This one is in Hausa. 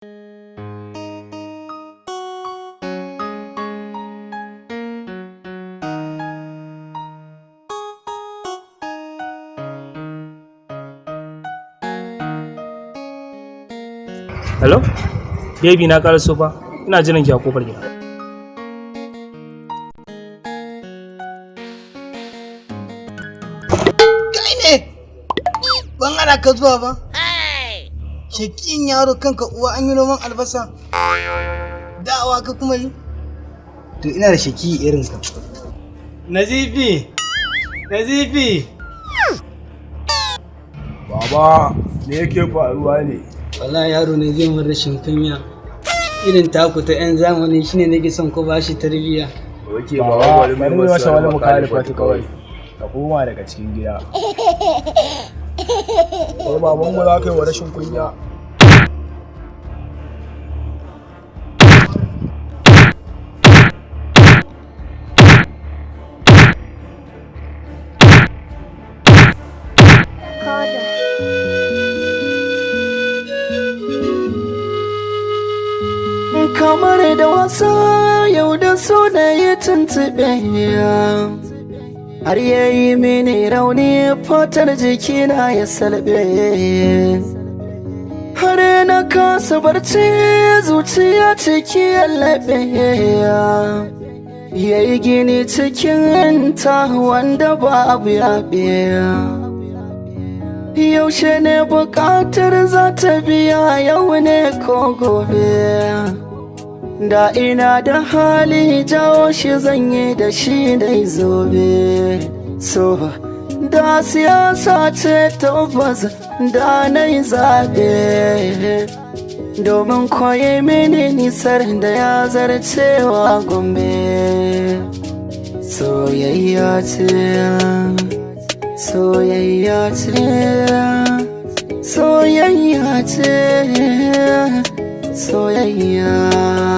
Hello? Baby na ƙaraso fa. Ina jiran ki a kofar gida. Kai ne? Ban ana ka zuwa ba? Shakin yaro kanka uwa an yi noman albasa. Da'awa ka kuma yi? To ina da shaki irin ka. Nazifi! Nazifi! Baba, me yake faruwa ne? Wallahi yaro ne zai mun rashin kunya. Irin taku ta 'yan zamani shine nake son ko bashi tarbiyya. Oke baba, bari mu masa wani mukhalifatu kawai. Ka koma daga cikin gida. Ko baban mu za ka yi wa rashin kunya. Kamar da wasa yau da so da ya tuntuɓe har ya yi mini rauni fatar jikina ya salbe har na kasa barci zuciya ciki ya laɓe ya yi gini cikin ta wanda babu yaɓe yaushe ne buƙatar za ta biya yau ne ko gobe da ina da hali jawo shi zanye da shi dai zobe so da siyasa ce tabbas da na yi zaɓe domin koyi mini nisar da ya zarcewa gombe soyayya ce soyayya ce soyayya ce soyayya